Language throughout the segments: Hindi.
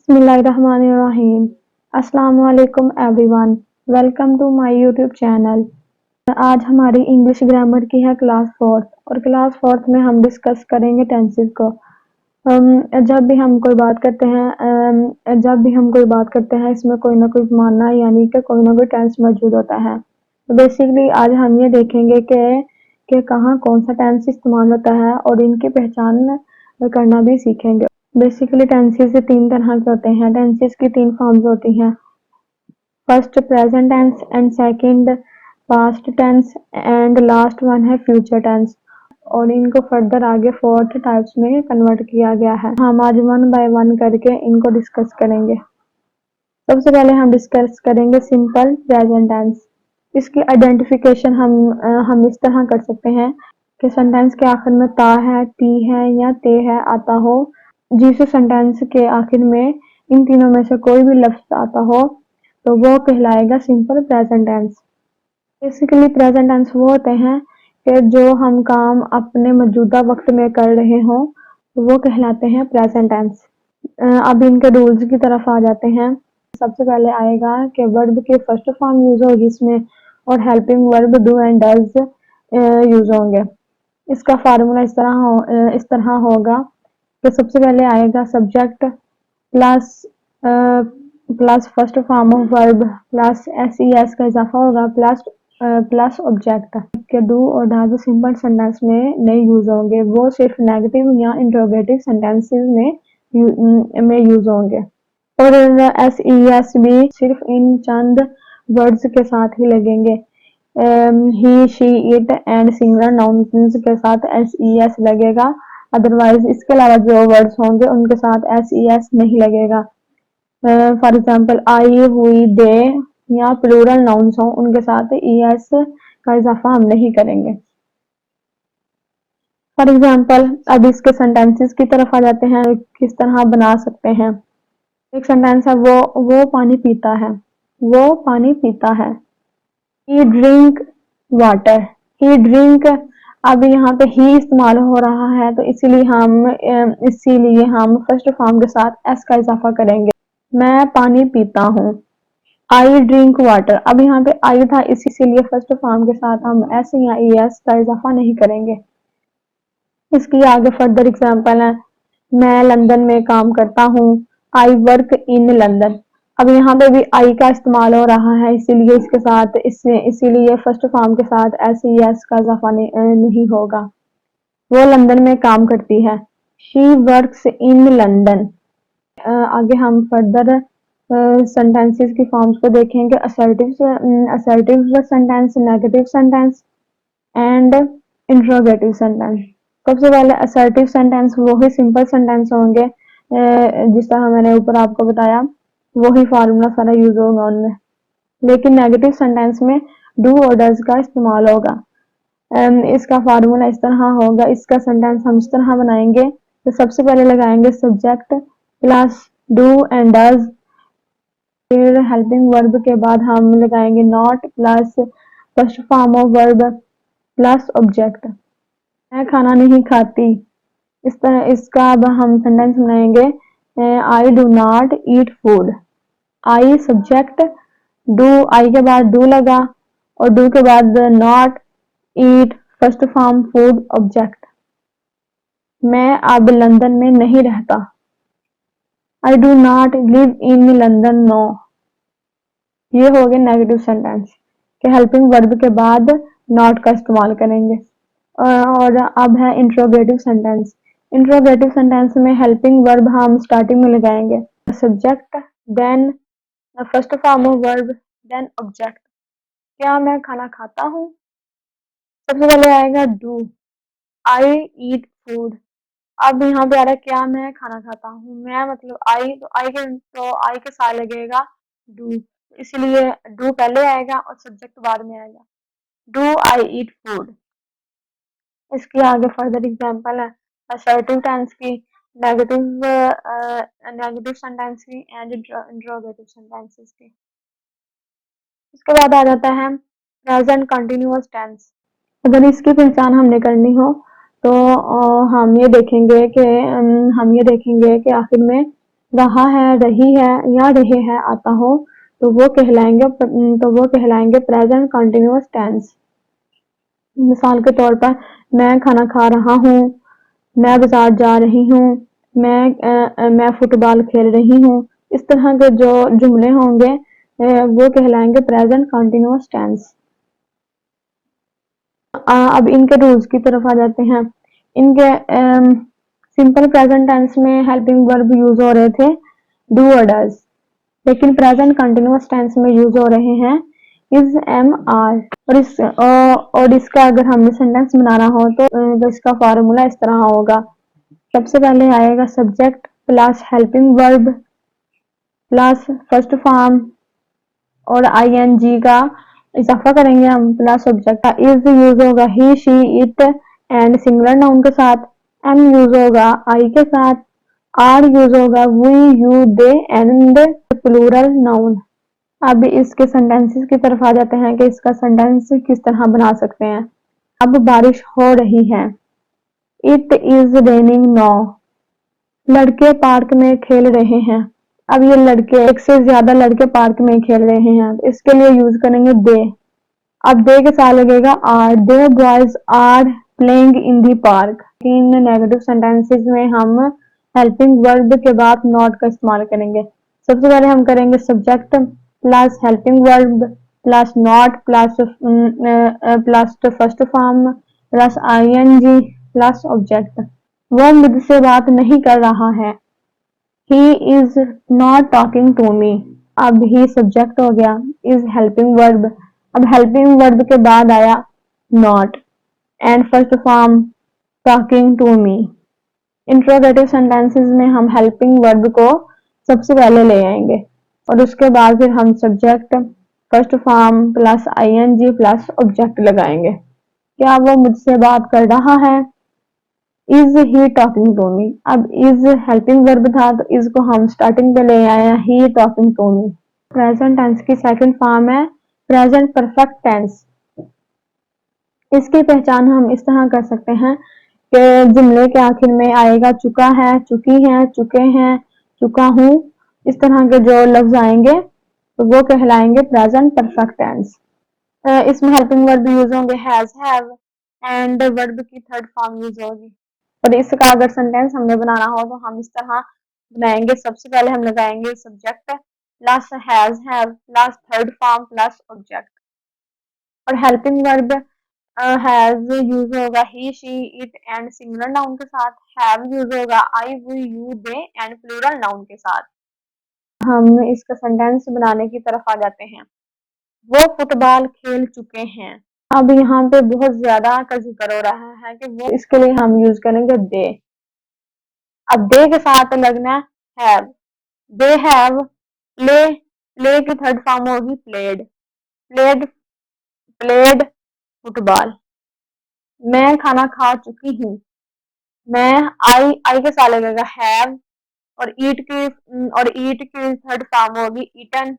बिस्मिल्लाहिर्रहमानिर्रहीम। अस्सलाम वालेकुम everyone. Welcome to my YouTube channel. आज हमारी इंग्लिश ग्रामर की है क्लास फोर्थ और क्लास फोर्थ में हम डिस्कस करेंगे टेंसेस को। जब भी हम कोई बात करते हैं इसमें कोई ना कोई मानना यानी कि कोई ना कोई टेंस मौजूद होता है। तो बेसिकली आज हम ये देखेंगे कि कहाँ कौन सा टेंस इस्तेमाल होता है और इनकी पहचान करना भी सीखेंगे। बेसिकली टेंसेस तीन तरह के होते हैं। टेंसेस की तीन फॉर्म्स होती हैं, first present tense and second past tense and last one है फ्यूचर टेंस। और इनको फर्दर आगे फोर्थ टाइप्स में कन्वर्ट किया गया है। हम आज वन बाय वन करके इनको डिस्कस करेंगे। सबसे पहले हम डिस्कस करेंगे सिंपल प्रेजेंट टेंस। इसकी आइडेंटिफिकेशन हम इस तरह कर सकते हैं कि सेंटेंस के आखिर में ता है, टी है या ते है आता हो। जिस सेंटेंस के आखिर में इन तीनों में से कोई भी लफ्ज आता हो तो वो कहलाएगा simple present tense. Basically present tense वो होते हैं कि जो हम काम अपने मौजूदा वक्त में कर रहे हों तो वो कहलाते हैं प्रेजेंट टेंस। अब इनके रूल्स की तरफ आ जाते हैं। सबसे पहले आएगा कि वर्ब की फर्स्ट फॉर्म यूज होगी इसमें और helping verb do and does use होंगे। इसका फार्मूला इस तरह होगा कि सबसे पहले आएगा subject plus first form of verb plus S का इजाफा होगा प्लस ऑब्जेक्ट के डू और डज सिंपल सेंटेंस में नहीं यूज होंगे, वो सिर्फ नेगेटिव या इंट्रोगेटिव सेंटेंसेस में यूज होंगे। और एस भी सिर्फ इन चंद वर्ड्स के साथ ही लगेंगे। He she it and singular nouns के साथ एस लगेगा, अदरवाइज इसके अलावा जो वर्ड्स होंगे उनके साथ एस नहीं लगेगा। फॉर एग्जाम्पल आई, हुई, दे या प्लूरल नाउन्स हो उनके साथ एस का इजाफा हम नहीं करेंगे। फॉर एग्जाम्पल अब इसके सेंटेंसेस की तरफ आ जाते हैं, किस तरह बना सकते हैं। एक सेंटेंस है वो पानी पीता है, वो पानी पीता है। ही ड्रिंक वाटर, ही ड्रिंक। अब यहाँ पे ही इस्तेमाल हो रहा है तो इसीलिए हम फर्स्ट फॉर्म के साथ एस का इजाफा करेंगे। मैं पानी पीता हूँ, आई ड्रिंक वाटर। अब यहाँ पे आई था इसीलिए फर्स्ट फॉर्म के साथ हम एस या एस का इजाफा नहीं करेंगे। इसकी आगे फर्दर एग्जाम्पल है, मैं लंदन में काम करता हूँ, आई वर्क इन लंदन। अब यहाँ पे भी आई का इस्तेमाल हो रहा है इसीलिए फर्स्ट फॉर्म के साथ एस का इजाफा नहीं होगा। वो लंदन में काम करती है, शी वर्क्स इन लंदन। आगे हम फर्दर सेंटेंसेस की फॉर्म्स को देखेंगे। Assertive sentence, negative sentence and interrogative sentence. सबसे पहले असर्टिव सेंटेंस वही सिंपल सेंटेंस होंगे जिस तरह मैंने ऊपर आपको बताया, वही फार्मूला सारा यूज होगा उनमें। लेकिन नेगेटिव सेंटेंस में डू और डज का इस्तेमाल होगा। इसका फार्मूला इस तरह होगा, इसका सेंटेंस हम इस तरह बनाएंगे तो सबसे पहले लगाएंगे subject plus do and does, फिर हेल्पिंग वर्ब के बाद हम लगाएंगे not plus first form of verb plus object. मैं खाना नहीं खाती, इस तरह इसका अब हम सेंटेंस बनाएंगे, I do not eat food. I subject, do I के बाद डू लगा और डू के बाद not, eat first form food object. मैं अब लंदन में नहीं रहता, I do not live in London no. ये हो गए नेगेटिव सेंटेंस के हेल्पिंग वर्ब के बाद नॉट का इस्तेमाल करेंगे। और अब है इंट्रोगेटिव सेंटेंस। इंट्रोगेटिव सेंटेंस में हेल्पिंग वर्ब हम स्टार्टिंग में लगाएंगे, subject then first form of verb then object. क्या मैं खाना खाता हूँ? सबसे पहले आएगा डू, आई ईट फूड। अब यहाँ पे आ रहा है क्या मैं खाना खाता हूँ, मैं मतलब आई, तो आई के साथ लगेगा डू, इसलिए डू पहले आएगा और सब्जेक्ट बाद में आएगा। Do I eat food. इसकी आगे फर्दर एग्जांपल है असर्टिव टेंस की, नेगेटिव सेंटेंस की एंड इंट्रोगेटिव सेंटेंसेस की। इसके बाद आ जाता है प्रेजेंट कंटिन्यूअस टेंस। अगर इसकी पहचान हमने करनी हो तो हम ये देखेंगे कि आखिर में रहा है, रही है या रहे हैं आता हो तो वो कहलाएंगे प्रेजेंट कंटिन्यूअस टेंस। मिसाल के तौर पर मैं खाना खा रहा हूँ, मैं बाजार जा रही हूँ, मैं फुटबॉल खेल रही हूँ। इस तरह के जो जुमले होंगे वो कहलाएंगे प्रेजेंट कंटिन्यूअस टेंस। अब इनके रूल्स की तरफ आ जाते हैं। इनके सिंपल प्रेजेंट टेंस में हेल्पिंग वर्ब यूज हो रहे थे डू और डज, लेकिन प्रेजेंट कंटिन्यूअस टेंस में यूज हो रहे हैं इज, एम, आर। और इसका अगर हमने सेंटेंस बनाना हो तो इसका फॉर्मूला इस तरह होगा। सबसे पहले आएगा subject plus helping verb plus first form और आईएनजी का इजाफा करेंगे हम प्लस सब्जेक्ट का। इज यूज होगा he, she, it and singular noun के साथ। एम यूज होगा आई के साथ। आर यूज होगा we, you, they and plural noun. अब इसके सेंटेंसेस की तरफ आ जाते हैं कि इसका सेंटेंस किस तरह बना सकते हैं। अब बारिश हो रही है, इट इज रेनिंग नाउ। लड़के पार्क में खेल रहे हैं। अब ये लड़के, एक से ज्यादा लड़के पार्क में खेल रहे हैं, इसके लिए यूज करेंगे दे। अब दे के साथ लगेगा are, they boys are playing in the park. इन नेगेटिव सेंटेंसेस में हम हेल्पिंग वर्ब के बाद नॉट का इस्तेमाल करेंगे। सबसे पहले हम करेंगे subject plus helping verb plus not plus first form plus ING plus object. वह मुझसे बात नहीं कर रहा है, he is not talking to me. अब ही सब्जेक्ट हो गया, इज हेल्पिंग वर्ब। अब हेल्पिंग वर्ब के बाद आया not and first form talking to me. Interrogative sentences में हम हेल्पिंग वर्ब को सबसे पहले ले आएंगे और उसके बाद फिर हम subject first form plus ING plus object लगाएंगे। क्या वो मुझसे बात कर रहा है, is he talking to me. अब इज हेल्पिंग वर्ब था तो इज को हम स्टार्टिंग पे ले आए हैं, he talking to me. Present tense की सेकंड फॉर्म है प्रेजेंट परफेक्ट टेंस। इसकी पहचान हम इस तरह कर सकते हैं कि जुमले के आखिर में आएगा चुका है, चुकी है, चुके हैं, चुका हूँ। इस तरह के जो लफ्ज आएंगे तो वो कहलाएंगे प्रेजेंट परफेक्ट टेंस। इसमें हेल्पिंग वर्ब यूज होंगे हैज, हैव एंड वर्ब की थर्ड फॉर्म यूज होगी। और इसका अगर सेंटेंस हमने बनाना हो तो हम इस तरह बनाएंगे। सबसे पहले हम लगाएंगे subject plus has, have plus third form plus object. और हेल्पिंग वर्ब हैज यूज होगा he, she, it and singular noun के साथ। हैव यूज होगा I, we, you, they and plural noun के साथ। हम इसका सेंटेंस बनाने की तरफ आ जाते हैं। वो फुटबॉल खेल चुके हैं। अब यहाँ पे बहुत ज्यादा का जिक्र हो रहा है कि वो, इसके लिए हम यूज करेंगे दे। अब दे के साथ लगना have, they have play, play की थर्ड फॉर्म होगी प्लेड, प्लेड, प्लेड फुटबॉल। मैं खाना खा चुकी हूँ, मैं आई के साथ लगेगा हैव और ईट की थर्ड फॉर्म होगी ईटन।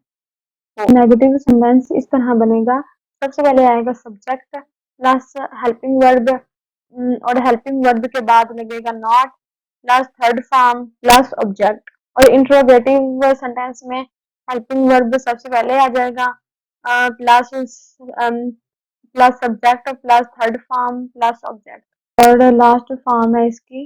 नेगेटिव सेंटेंस इस तरह बनेगा। सबसे पहले आएगा सब्जेक्ट प्लस हेल्पिंग वर्ब और हेल्पिंग वर्ब के बाद लगेगा not plus third form plus object. और इंट्रोगेटिव सेंटेंस में हेल्पिंग वर्ब सबसे पहले आ जाएगा plus plus subject plus third form plus object. और लास्ट फॉर्म है इसकी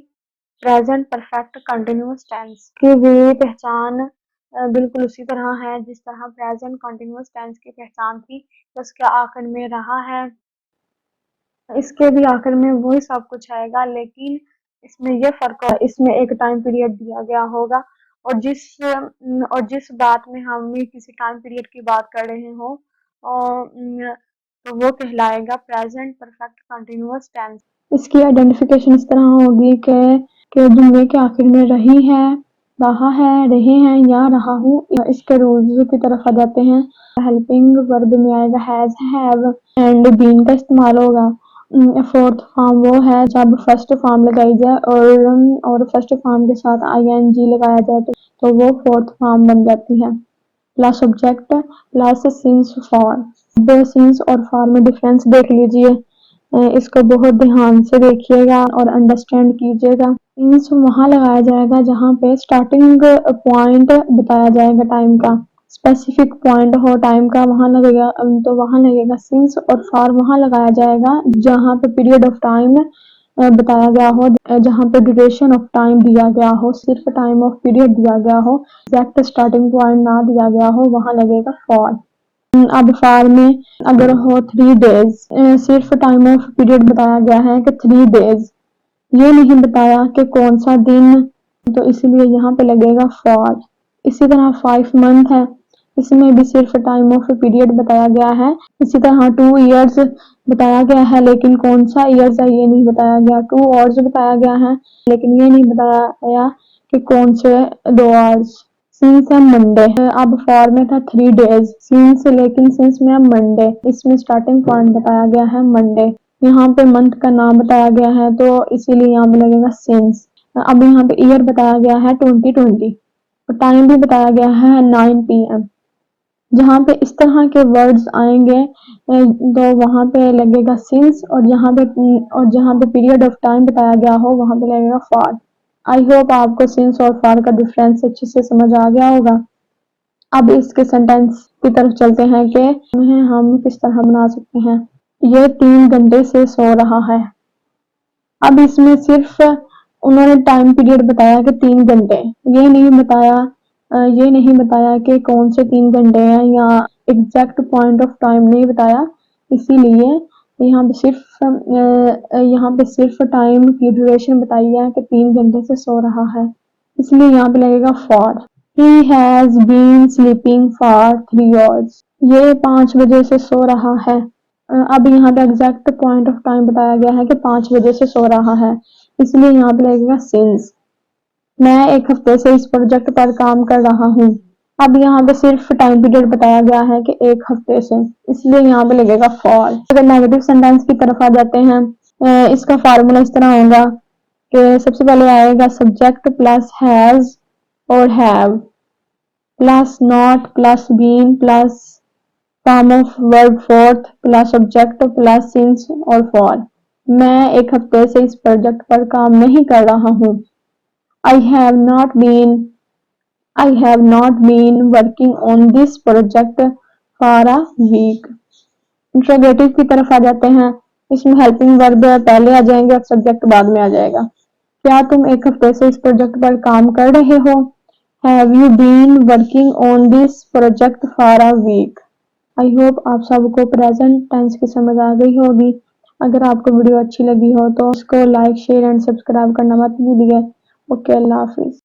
प्रेजेंट परफेक्ट कंटिन्यूअस टेंस की भी पहचान बिल्कुल उसी तरह है जिस तरह प्रेजेंट कंटिन्यूअस टेंस की पहचान थी। तो उसके आखिर में रहा है, इसके भी आखिर में वही सब कुछ आएगा, लेकिन इसमें ये फर्क है, इसमें एक टाइम पीरियड दिया गया होगा और जिस बात में हम किसी टाइम पीरियड की बात कर रहे हो तो वो कहलाएगा प्रेजेंट परफेक्ट कंटिन्यूअस टेंस। इसकी आइडेंटिफिकेशन इस तरह होगी कि जुमले के आखिर में रही है, रहा है, रहे हैं या रहा हूँ। इसके रूल्स की तरफ आ जाते हैं। हेल्पिंग वर्ब में आएगा हैज, हैव एंड बीन का इस्तेमाल होगा। फोर्थ फॉर्म वो है जब फर्स्ट फॉर्म लगाई जाए और फर्स्ट फॉर्म के साथ आईएनजी लगाया जाए तो वो फोर्थ फॉर्म बन जाती है। Plus object plus since for. Since और फॉर में डिफरेंस देख लीजिए। इसको बहुत ध्यान से देखिएगा और अंडरस्टैंड कीजिएगा। सिंस वहाँ लगाया जाएगा जहाँ पे स्टार्टिंग पॉइंट बताया जाएगा टाइम का, स्पेसिफिक पॉइंट हो टाइम का वहाँ लगेगा, तो वहाँ लगेगा सिंस। और फॉर वहाँ लगाया जाएगा जहाँ पे पीरियड ऑफ टाइम बताया गया हो, जहाँ पे ड्यूरेशन ऑफ टाइम दिया गया हो, सिर्फ टाइम ऑफ पीरियड दिया गया हो, एग्जैक्ट स्टार्टिंग पॉइंट ना दिया गया हो, वहाँ लगेगा फॉर। अब फॉर में अगर हो 3 डेज, सिर्फ टाइम ऑफ पीरियड बताया गया है कि 3 डेज, ये नहीं बताया कि कौन सा दिन, तो इसलिए यहाँ पे लगेगा फॉर। इसी तरह 5 मंथ है, इसमें भी सिर्फ टाइम ऑफ पीरियड बताया गया है। इसी तरह 2 इयर्स बताया गया है लेकिन कौन सा ईयर्स है ये नहीं बताया गया। 2 आवर्स बताया गया है लेकिन ये नहीं बताया गया कि कौन से 2 आवर्स। सिंस है मंडे, अब फॉर में था 3 डेज सिंस, लेकिन सिंस में अब मंडे, इसमें स्टार्टिंग पॉइंट बताया गया है मंडे। यहाँ पे मंथ का नाम बताया गया है तो इसीलिए यहाँ पे लगेगा सिंस। अब यहाँ पे ईयर बताया गया है 2020 और टाइम भी बताया गया है 9 PM। जहाँ पे इस तरह के वर्ड्स आएंगे तो वहाँ पे लगेगा सिंस, और जहाँ पे पीरियड ऑफ टाइम बताया गया हो वहाँ पे लगेगा फॉर। आई होप आपको सिंस और फॉर का डिफरेंस अच्छे से समझ आ गया होगा। अब इसके सेंटेंस की तरफ चलते हैं कि हम किस तरह बना सकते हैं। ये 3 घंटे से सो रहा है। अब इसमें सिर्फ उन्होंने टाइम पीरियड बताया कि 3 घंटे, ये नहीं बताया कि कौन से 3 घंटे हैं या एग्जैक्ट पॉइंट ऑफ टाइम नहीं बताया, इसीलिए यहाँ पे सिर्फ टाइम की ड्यूरेशन बताई है कि 3 घंटे से सो रहा है, इसलिए यहाँ पे लगेगा for. He has been sleeping for 3 hours. ये 5 बजे से सो रहा है। अब यहाँ पे एग्जैक्ट पॉइंट ऑफ टाइम बताया गया है कि 5 बजे से सो रहा है, इसलिए यहाँ पे लगेगा सिंस। मैं 1 हफ्ते से इस प्रोजेक्ट पर काम कर रहा हूँ। अब यहाँ पे सिर्फ टाइम पीरियड बताया गया है कि 1 हफ्ते से, इसलिए यहाँ पे लगेगा फॉर। अगर नेगेटिव सेंटेंस की तरफ आ जाते हैं, इसका फार्मूला इस तरह होगा कि सबसे पहले आएगा सब्जेक्ट प्लस हैज और have plus not plus been plus form of verb fourth plus object plus since और फॉर। मैं 1 हफ्ते से इस प्रोजेक्ट पर काम नहीं कर रहा हूँ। I have not been working on this project for a week. Interrogative की तरफ आ जाते हैं, इसमें हेल्पिंग वर्ब पहले आ जाएंगे और सब्जेक्ट बाद में आ जाएगा। क्या तुम 1 हफ्ते से इस प्रोजेक्ट पर काम कर रहे हो? Have you been working on this project for a week? I hope आप सबको प्रेजेंट टेंस की समझ आ गई होगी। अगर आपको वीडियो अच्छी लगी हो तो उसको लाइक शेयर एंड सब्सक्राइब करना मत भूलिए। ओके, अल्लाह हाफिज।